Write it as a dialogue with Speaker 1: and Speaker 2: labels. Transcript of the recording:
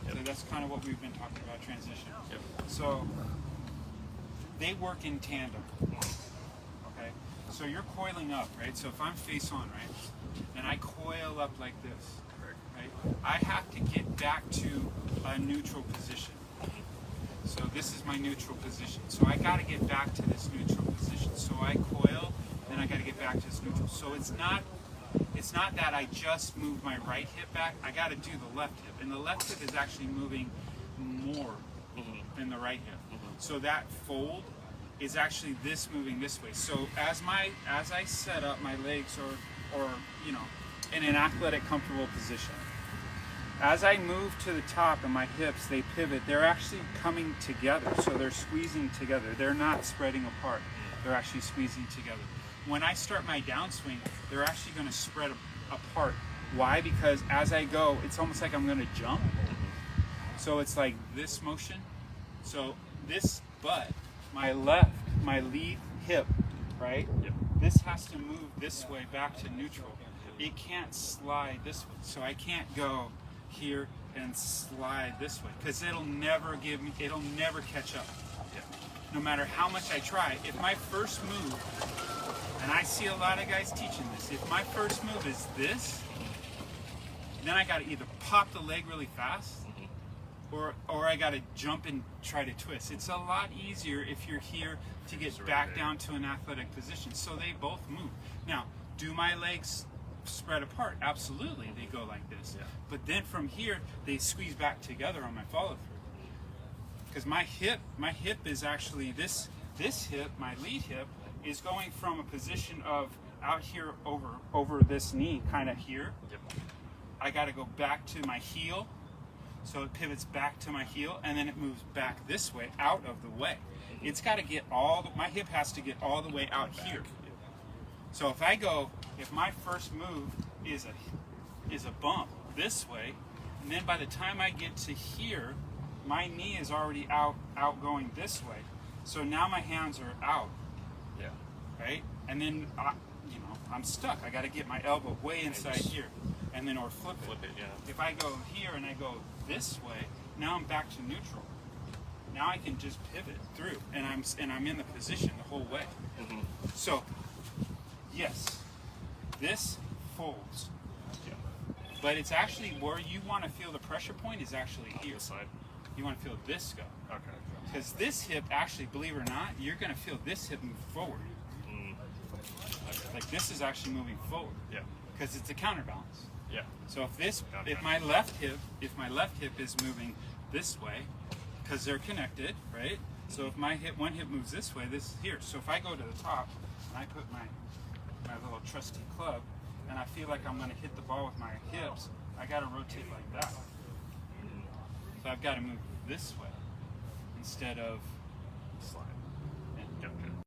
Speaker 1: Yep.
Speaker 2: So that's kind of what we've been talking about, transition.
Speaker 1: Yep.
Speaker 2: So they work in tandem. Okay? So you're coiling up, right? So if I'm face on, right, and I coil up like this, right, I have to get back to a neutral position. So this is my neutral position. So I got to get back to this neutral position. So I coil, then I got to get back to this neutral. So it's not that I just move my right hip back. I got to do the left hip, and the left hip is actually moving more than the right hip. So that fold is actually this moving this way. So as I set up my legs or you know, in an athletic comfortable position, as I move to the top and my hips, they pivot, they're actually coming together. So they're squeezing together. They're not spreading apart. They're actually squeezing together. When I start my downswing, they're actually going to spread apart. Why? Because as I go, it's almost like I'm going to jump. So it's like this motion. So this butt, my lead hip, right?
Speaker 1: Yep.
Speaker 2: This has to move this way back to neutral. It can't slide this way. So I can't go here and slide this way because it'll never catch up.
Speaker 1: Yeah.
Speaker 2: No matter how much I try. If my first move, and I see a lot of guys teaching this, if my first move is this, then I got to either pop the leg really fast or I got to jump and try to twist. It's a lot easier if you're here to get back down to an athletic position. So they both move. Now, do my legs spread apart? Absolutely, they go like this.
Speaker 1: Yeah.
Speaker 2: But then from here, they squeeze back together on my follow through. Because my hip is actually this hip, my lead hip, is going from a position of out here over this knee, kind of here.
Speaker 1: Yep.
Speaker 2: I got to go back to my heel. So it pivots back to my heel, and then it moves back this way, out of the way. It's got to get my hip has to get all the way out here. So if my first move is a bump this way, and then by the time I get to here, my knee is already out going this way. So now my hands are out,
Speaker 1: Yeah.
Speaker 2: right? And then I'm stuck. I got to get my elbow way inside here, and then or flip it.
Speaker 1: Yeah.
Speaker 2: If I go here and I go this way, now I'm back to neutral. Now I can just pivot through, and I'm in the position the whole way. So, yes, this folds,
Speaker 1: Yeah.
Speaker 2: but it's actually where you want to feel the pressure point is actually here.
Speaker 1: This side.
Speaker 2: You want to feel this go,
Speaker 1: Okay.
Speaker 2: because this hip actually, believe it or not, you're going to feel this hip move forward. Like this is actually moving forward.
Speaker 1: Yeah.
Speaker 2: Because it's a counterbalance.
Speaker 1: Yeah.
Speaker 2: So if my left hip is moving this way, because they're connected, right? So if one hip moves this way, this is here. So if I go to the top and I put my little trusty club, and I feel like I'm going to hit the ball with my hips, I got to rotate like that. So I've got to move this way instead of
Speaker 1: Slide.